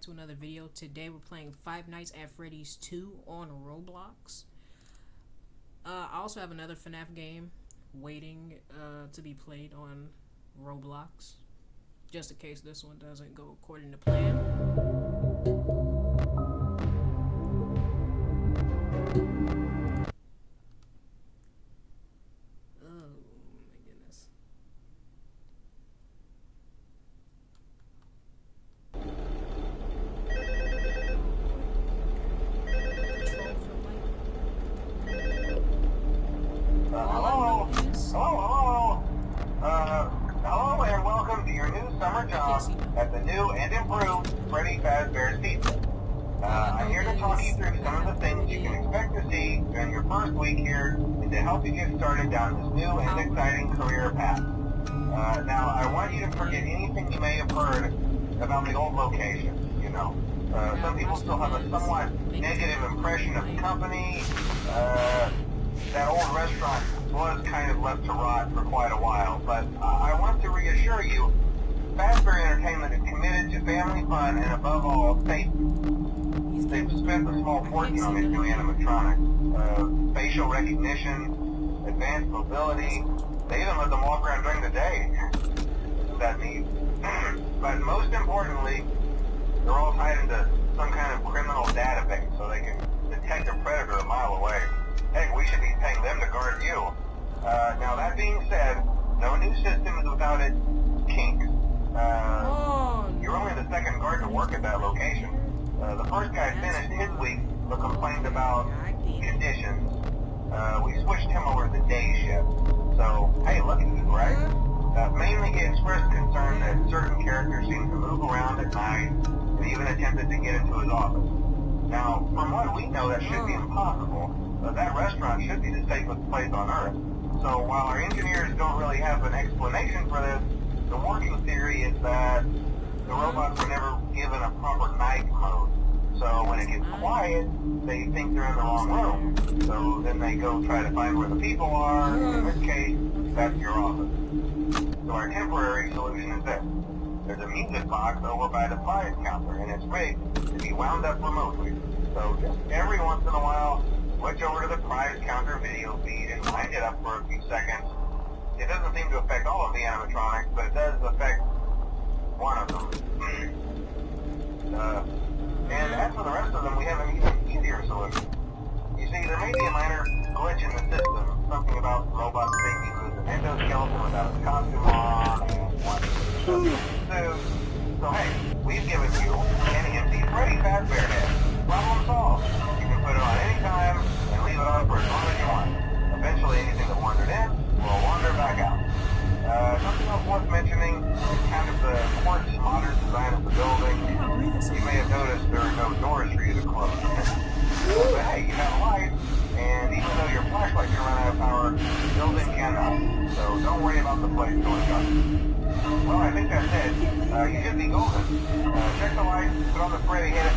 to another video. Today we're playing Five Nights at Freddy's 2 on Roblox. I also have another FNAF game waiting to be played on Roblox, just in case this one doesn't go according to plan. Hello and welcome to your new summer job at the new and improved Freddy Fazbear's Pizza. I'm here to talk you through some of the things you can expect to see during your first week here and to help you get started down this new and exciting career path. Now, I want you to forget anything you may have heard about the old location, you know. Some people still have a somewhat negative impression of the company. That old restaurant was kind of left to rot for quite a while, but I want to reassure you, Fazbear Entertainment is committed to family fun and above all, safety. They've spent a small fortune on these new animatronics. Facial recognition, advanced mobility, they even let them walk around during the day. Isn't that neat? But most importantly, they're all tied into some kind of criminal database so they can detect a predator a mile away. Heck, we should be paying them to guard you. Now that being said, no new system is without its kinks. You're only the second guard to work at that location. The first guy finished his week but complained about conditions. We switched him over to the day shift. So, hey, look at you, right? Mainly he expressed concern that certain characters seem to move around at night and even attempted to get into his office. Now, from what we know, that should be impossible. That restaurant should be the safest place on Earth. So while our engineers don't really have an explanation for this, the working theory is that the robots were never given a proper night mode. So when it gets quiet, they think they're in the wrong room. So then they go try to find where the people are. In this case, that's your office. So our temporary solution is this. There's a music box over by the prize counter, and it's rigged to be wound up remotely. So just every once in a while, switch over to the prize counter video feed and wind it up for a few seconds. It doesn't seem to affect all of the animatronics, but it does affect one of them. And as for the rest of them, we have an even easier solution. You see, there may be a minor glitch in the system, something about robots thinking it was an endoskeleton without its costume on, and one suit. So hey, we've given you an empty Freddy Fazbear head. Problem solved. You can put it on any time and leave it on for as long as you want. Eventually, anything that wandered in will wander back out. Something else worth mentioning is kind of the quirky modern design of the building. You may have noticed there are no doors for you to close. But hey, you have a light, and even though your flashlight can run out of power, the building cannot. So don't worry about the place going dark. Well, I think that's it. You should be golden. Check the lights, put on the Freddy head